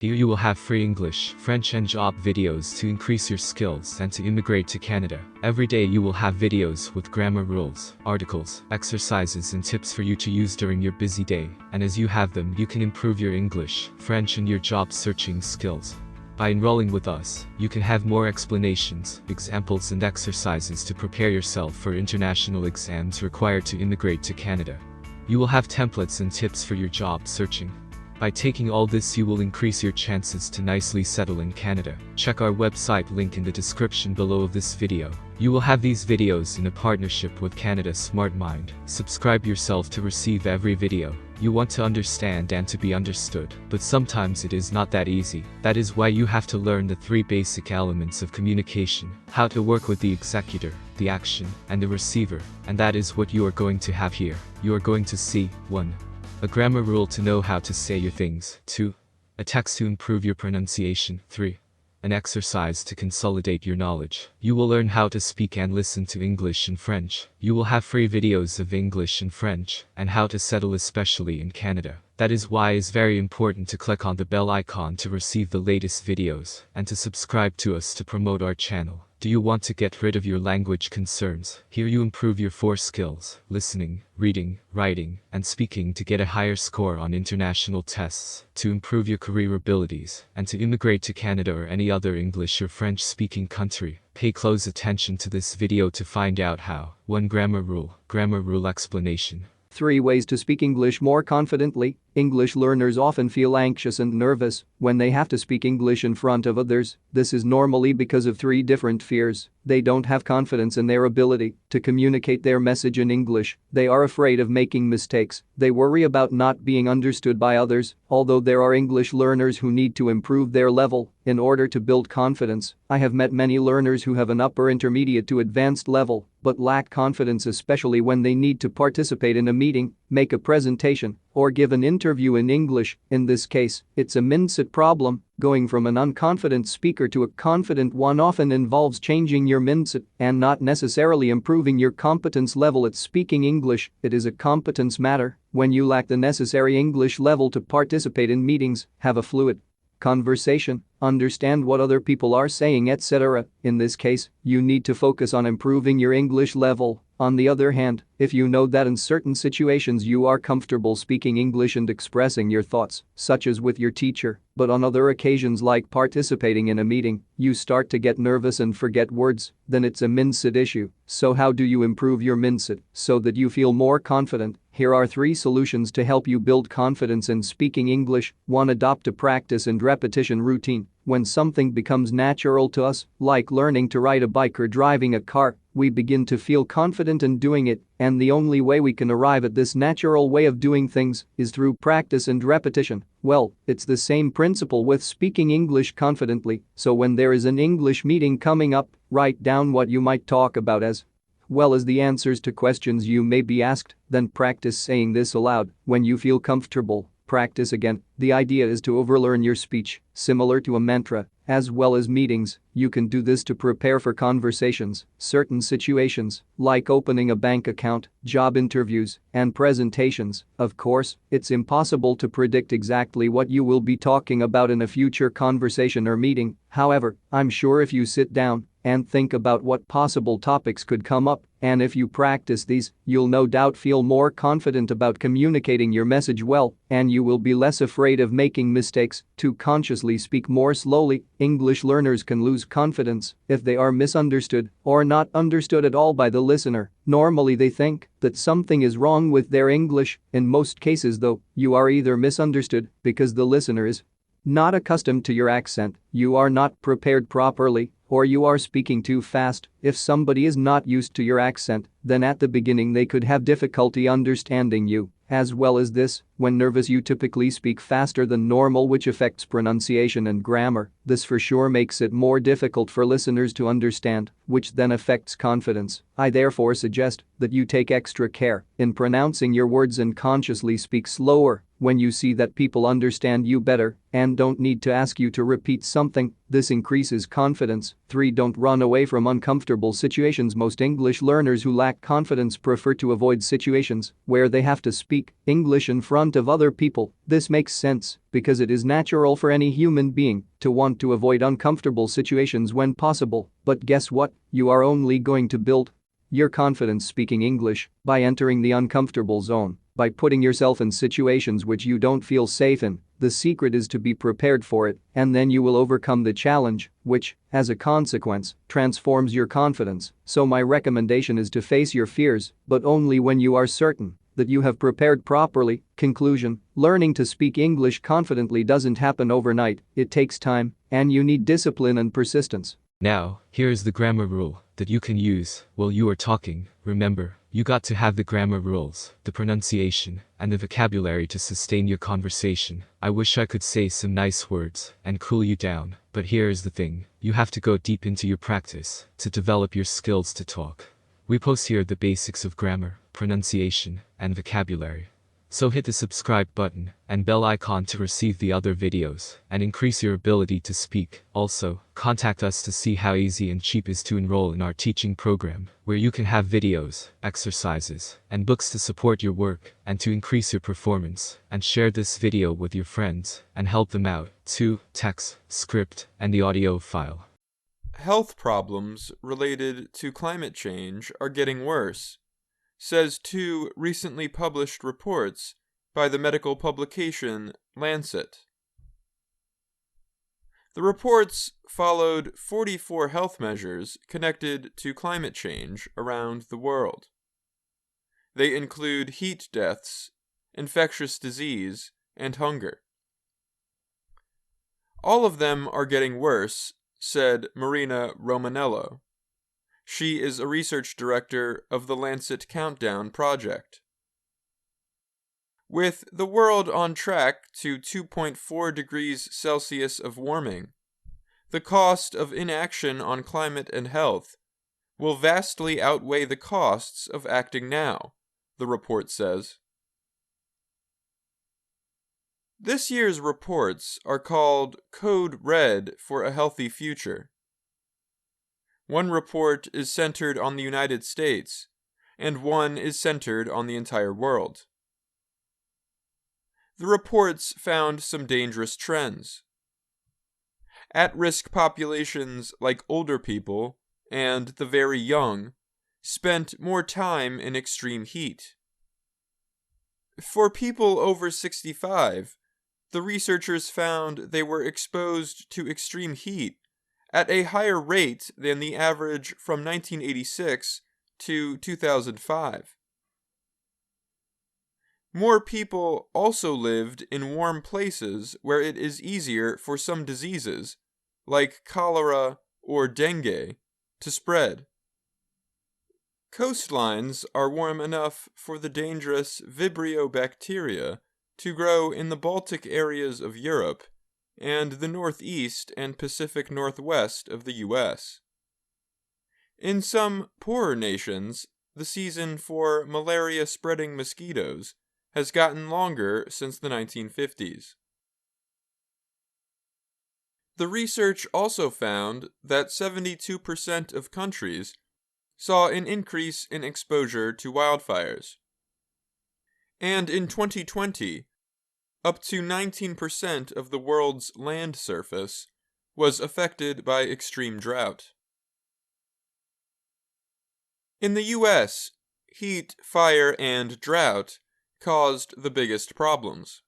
Here you will have free English, French and job videos to increase your skills and to immigrate to Canada. Every day you will have videos with grammar rules, articles, exercises and tips for you to use during your busy day. And as you have them, you can improve your English, French and your job searching skills. By enrolling with us, you can have more explanations, examples and exercises to prepare yourself for international exams required to immigrate to Canada. You will have templates and tips for your job searching. By taking all this, you will increase your chances to nicely settle in Canada. Check our website link in the description below of this video. You will have these videos in a partnership with Canada Smart Mind. Subscribe yourself to receive every video. You want to understand and to be understood, but sometimes it is not that easy. That is why you have to learn the 3 basic elements of communication: how to work with the executor, the action, and the receiver. And that is what you are going to have here. You are going to see 1. A grammar rule to know how to say your things. 2. A text to improve your pronunciation. 3. An exercise to consolidate your knowledge. You will learn how to speak and listen to English and French. You will have free videos of English and French, and how to settle especially in Canada. That is why it is very important to click on the bell icon to receive the latest videos, and to subscribe to us to promote our channel. Do you want to get rid of your language concerns? Here you improve your 4 skills: listening, reading, writing, and speaking to get a higher score on international tests, to improve your career abilities, and to immigrate to Canada or any other English or French speaking country. Pay close attention to this video to find out how. 1. Grammar rule explanation. 3 ways to speak English more confidently. English learners often feel anxious and nervous when they have to speak English in front of others. This is normally because of 3 different fears. They don't have confidence in their ability to communicate their message in English. They are afraid of making mistakes. They worry about not being understood by others. Although there are English learners who need to improve their level in order to build confidence. I have met many learners who have an upper intermediate to advanced level but lack confidence, especially when they need to participate in a meeting, make a presentation, or give an interview in English. In this case, it's a mindset problem. Going from an unconfident speaker to a confident one often involves changing your mindset and not necessarily improving your competence level at speaking English. It is a competence matter. When you lack the necessary English level to participate in meetings, have a fluid conversation, understand what other people are saying, etc. In this case, you need to focus on improving your English level. On the other hand, if you know that in certain situations you are comfortable speaking English and expressing your thoughts, such as with your teacher, but on other occasions like participating in a meeting, you start to get nervous and forget words, then it's a mindset issue. So how do you improve your mindset so that you feel more confident? Here are 3 solutions to help you build confidence in speaking English. 1. Adopt a practice and repetition routine. When something becomes natural to us, like learning to ride a bike or driving a car, we begin to feel confident in doing it, and the only way we can arrive at this natural way of doing things is through practice and repetition. Well, it's the same principle with speaking English confidently, so when there is an English meeting coming up, write down what you might talk about as well as the answers to questions you may be asked, then practice saying this aloud. When you feel comfortable, practice again. The idea is to overlearn your speech, similar to a mantra, as well as meetings. You can do this to prepare for conversations, certain situations, like opening a bank account, job interviews, and presentations. Of course, it's impossible to predict exactly what you will be talking about in a future conversation or meeting. However, I'm sure if you sit down and think about what possible topics could come up, and if you practice these, you'll no doubt feel more confident about communicating your message well, and you will be less afraid of making mistakes. To consciously speak more slowly, English learners can lose confidence if they are misunderstood or not understood at all by the listener. Normally they think that something is wrong with their English. In most cases though, you are either misunderstood because the listener is not accustomed to your accent, you are not prepared properly, or you are speaking too fast. If somebody is not used to your accent, then at the beginning they could have difficulty understanding you. As well as this, when nervous you typically speak faster than normal, which affects pronunciation and grammar. This for sure makes it more difficult for listeners to understand, which then affects confidence. I therefore suggest that you take extra care in pronouncing your words and consciously speak slower. When you see that people understand you better and don't need to ask you to repeat something, this increases confidence. 3. Don't run away from uncomfortable situations. Most English learners who lack confidence prefer to avoid situations where they have to speak English in front of other people. This makes sense because it is natural for any human being to want to avoid uncomfortable situations when possible. But guess what? You are only going to build your confidence speaking English by entering the uncomfortable zone, by putting yourself in situations which you don't feel safe in. The secret is to be prepared for it, and then you will overcome the challenge, which, as a consequence, transforms your confidence. So my recommendation is to face your fears, but only when you are certain that you have prepared properly. Conclusion: learning to speak English confidently doesn't happen overnight. It takes time, and you need discipline and persistence. Now, here is the grammar rule that you can use while you are talking. Remember, you got to have the grammar rules, the pronunciation, and the vocabulary to sustain your conversation. I wish I could say some nice words and cool you down, but here is the thing: you have to go deep into your practice to develop your skills to talk. We post here the basics of grammar, pronunciation, and vocabulary. So hit the subscribe button and bell icon to receive the other videos and increase your ability to speak. Also, contact us to see how easy and cheap it is to enroll in our teaching program, where you can have videos, exercises, and books to support your work and to increase your performance. And share this video with your friends and help them out too. Text, script, and the audio file. Health problems related to climate change are getting worse, says 2 recently published reports by the medical publication Lancet. The reports followed 44 health measures connected to climate change around the world. They include heat deaths, infectious disease, and hunger. All of them are getting worse, said Marina Romanello. She is a research director of the Lancet Countdown project. With the world on track to 2.4 degrees Celsius of warming, the cost of inaction on climate and health will vastly outweigh the costs of acting now, the report says. This year's reports are called Code Red for a Healthy Future. One report is centered on the United States, and one is centered on the entire world. The reports found some dangerous trends. At-risk populations like older people and the very young spent more time in extreme heat. For people over 65, the researchers found they were exposed to extreme heat at a higher rate than the average from 1986 to 2005. More people also lived in warm places where it is easier for some diseases, like cholera or dengue, to spread. Coastlines are warm enough for the dangerous Vibrio bacteria to grow in the Baltic areas of Europe and the northeast and Pacific Northwest of the U.S. In some poorer nations, the season for malaria-spreading mosquitoes has gotten longer since the 1950s. The research also found that 72% of countries saw an increase in exposure to wildfires. And in 2020, up to 19% of the world's land surface was affected by extreme drought. In the U.S., heat, fire, and drought caused the biggest problems.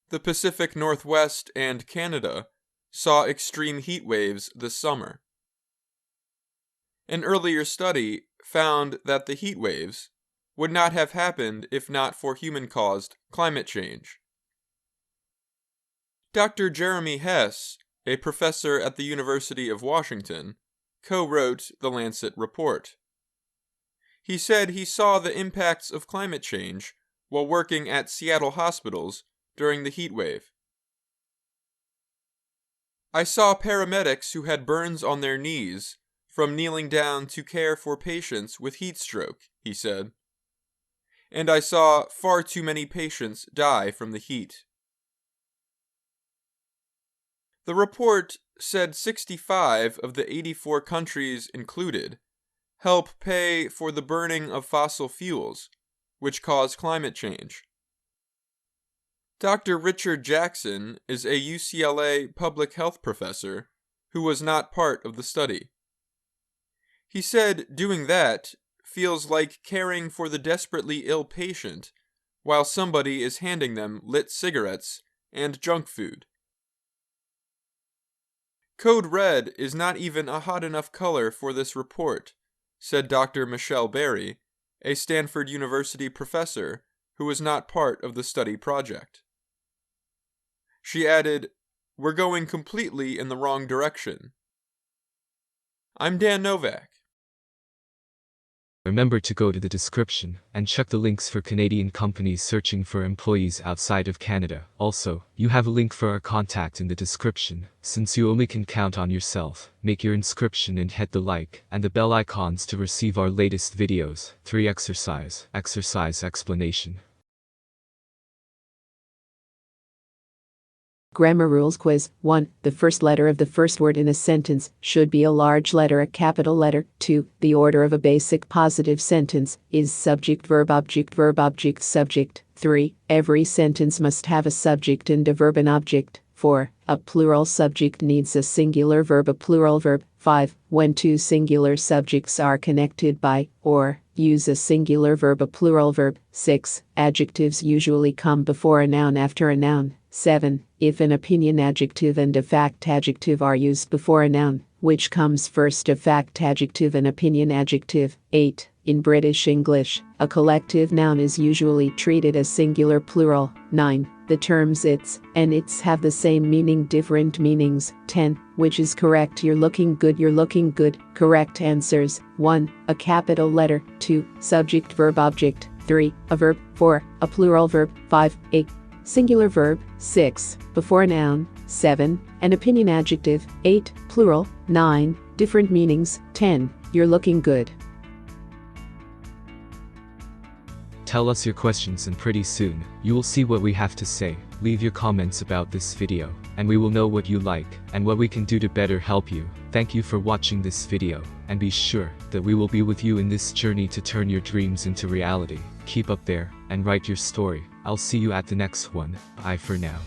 The Pacific Northwest and Canada saw extreme heat waves this summer. An earlier study found that the heat waves would not have happened if not for human-caused climate change. Dr. Jeremy Hess, a professor at the University of Washington, co-wrote the Lancet report. He said he saw the impacts of climate change while working at Seattle hospitals during the heat wave. I saw paramedics who had burns on their knees from kneeling down to care for patients with heat stroke, he said. and I saw far too many patients die from the heat. The report said 65 of the 84 countries included help pay for the burning of fossil fuels, which cause climate change. Dr. Richard Jackson is a UCLA public health professor who was not part of the study. He said doing that feels like caring for the desperately ill patient while somebody is handing them lit cigarettes and junk food. Code red is not even a hot enough color for this report, said Dr. Michelle Berry, a Stanford University professor who was not part of the study project. She added, "We're going completely in the wrong direction." I'm Dan Novak. Remember to go to the description and check the links for Canadian companies searching for employees outside of Canada. Also, you have a link for our contact in the description. Since you only can count on yourself, make your inscription and hit the like and the bell icons to receive our latest videos. 3 Exercise explanation. Grammar Rules Quiz. 1. The first letter of the first word in a sentence should be a large letter, a capital letter. 2. The order of a basic positive sentence is subject, verb, object, subject. 3. Every sentence must have a subject and a verb and object. 4. A plural subject needs a singular verb, a plural verb. 5. When two singular subjects are connected by or use a singular verb, a plural verb. 6. Adjectives usually come before a noun after a noun. 7. If an opinion adjective and a fact adjective are used before a noun, which comes first, a fact adjective and opinion adjective? 8. In British English, a collective noun is usually treated as singular, plural. 9. The terms its and its have the same meaning, different meanings. 10. Which is correct? You're looking good, you're looking good. Correct answers: 1. A capital letter. 2. Subject, verb, object. 3. A verb. 4. A plural verb. 5. A singular verb. 6. Before a noun. 7. An opinion adjective. 8. Plural. 9. Different meanings. 10. You're looking good. Tell us your questions and pretty soon, you will see what we have to say. Leave your comments about this video, and we will know what you like, and what we can do to better help you. Thank you for watching this video, and be sure that we will be with you in this journey to turn your dreams into reality. Keep up there, and write your story. I'll see you at the next one. Bye for now.